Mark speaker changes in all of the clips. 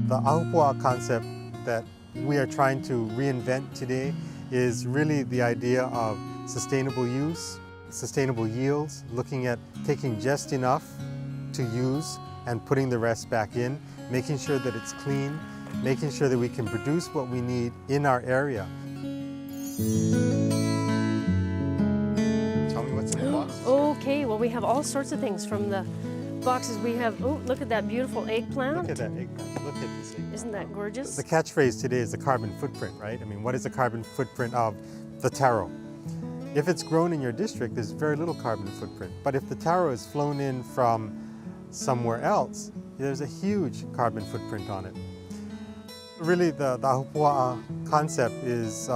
Speaker 1: The Ahupua concept that we are trying to reinvent today is really the idea of sustainable use, sustainable yields, looking at taking just enough to use and putting the rest back in, making sure that it's clean, making sure that we can produce what we need in our area. Tell me what's in the box.
Speaker 2: Okay, well we have all sorts of things from the boxes. We have, oh, look at that beautiful eggplant.
Speaker 1: Look at that eggplant. Look at this eggplant.
Speaker 2: Isn't that gorgeous?
Speaker 1: The catchphrase today is the carbon footprint, right? I mean, what is the carbon footprint of the taro? If it's grown in your district, there's very little carbon footprint. But if the taro is flown in from somewhere else, there's a huge carbon footprint on it. Really, the Ahupua concept is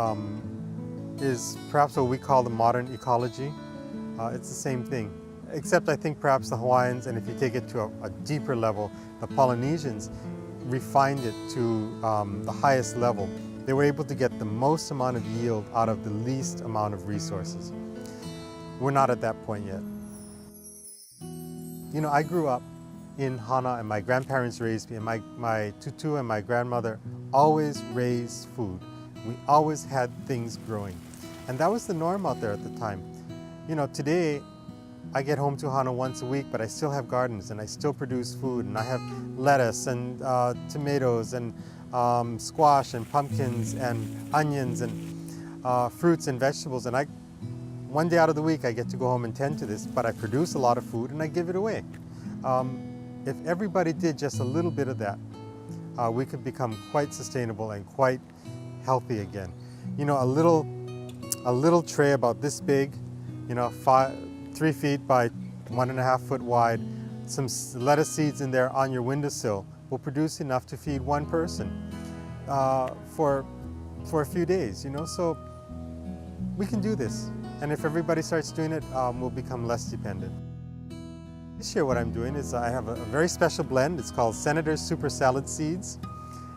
Speaker 1: perhaps what we call the modern ecology. It's the same thing, except I think perhaps the Hawaiians, and if you take it to a deeper level, the Polynesians refined it to the highest level. They were able to get the most amount of yield out of the least amount of resources. We're not at that point yet. You know, I grew up in Hana and my grandparents raised me, and my tutu and my grandmother always raised food. We always had things growing. And that was the norm out there at the time. You know, today I get home to Hana once a week, but I still have gardens and I still produce food, and I have lettuce and tomatoes and squash and pumpkins and onions and fruits and vegetables. And one day out of the week I get to go home and tend to this, but I produce a lot of food and I give it away. If everybody did just a little bit of that, we could become quite sustainable and quite healthy again. You know, a little tray about this big, you know, 3 feet by 1.5 foot wide, some lettuce seeds in there on your windowsill will produce enough to feed one person for a few days, you know. So we can do this. And if everybody starts doing it, we'll become less dependent. This year what I'm doing is I have a very special blend. It's called Senator's Super Salad Seeds.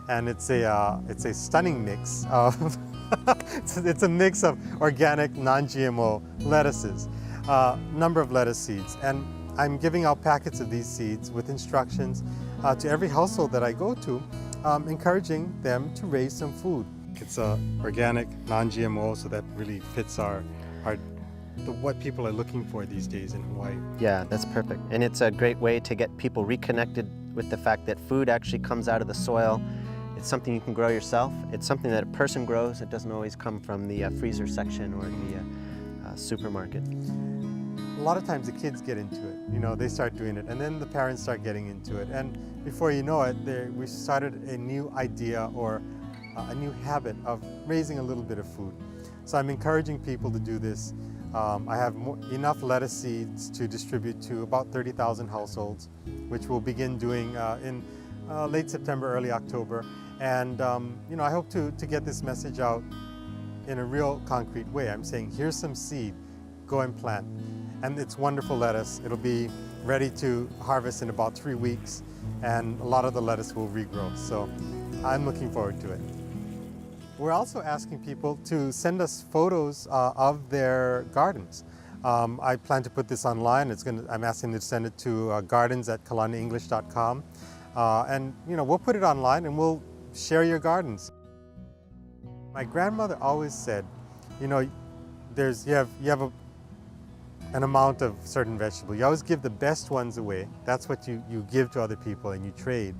Speaker 1: And it's a stunning mix of, it's a mix of organic, non-GMO lettuces, number of lettuce seeds. And I'm giving out packets of these seeds with instructions to every household that I go to, encouraging them to raise some food. It's organic, non-GMO, so that really fits what people are looking for these days in Hawaii.
Speaker 3: Yeah, that's perfect. And it's a great way to get people reconnected with the fact that food actually comes out of the soil. It's something you can grow yourself. It's something that a person grows. It doesn't always come from the freezer section or the supermarket.
Speaker 1: A lot of times the kids get into it, you know, they start doing it, and then the parents start getting into it. And before you know it, we started a new idea or a new habit of raising a little bit of food. So I'm encouraging people to do this. I have enough lettuce seeds to distribute to about 30,000 households, which we'll begin doing in late September, early October. And you know, I hope to get this message out in a real concrete way. I'm saying, here's some seed, go and plant. And it's wonderful lettuce. It'll be ready to harvest in about 3 weeks, and a lot of the lettuce will regrow. So I'm looking forward to it. We're also asking people to send us photos of their gardens. I plan to put this online. I'm asking them to send it to gardens@kalanienglish.com. And you know, we'll put it online and we'll share your gardens. My grandmother always said, you know, you have an amount of certain vegetable. You always give the best ones away. That's what you give to other people and you trade.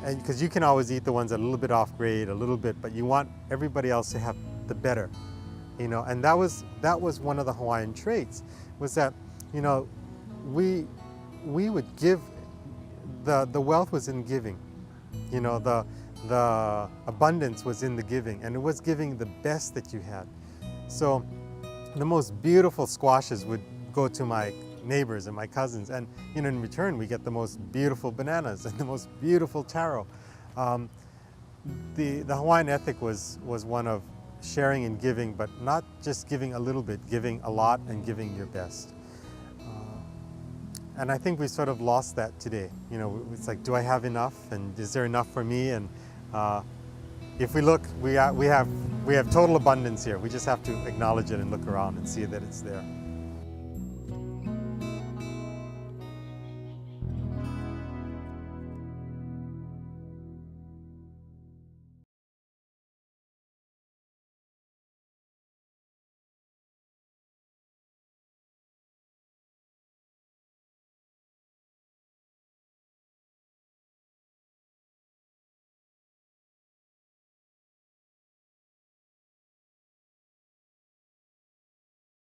Speaker 1: And because you can always eat the ones that are a little bit off grade, a little bit, but you want everybody else to have the better, you know. And that was one of the Hawaiian traits, was that, you know, we would give. The wealth was in giving, you know. The abundance was in the giving, and it was giving the best that you had. So the most beautiful squashes would go to my neighbors and my cousins, and you know, in return we get the most beautiful bananas and the most beautiful taro. The Hawaiian ethic was one of sharing and giving, but not just giving a little bit, giving a lot and giving your best. And I think we sort of lost that today. You know, it's like, do I have enough, and is there enough for me? And if we look, we have total abundance here. We just have to acknowledge it and look around and see that it's there.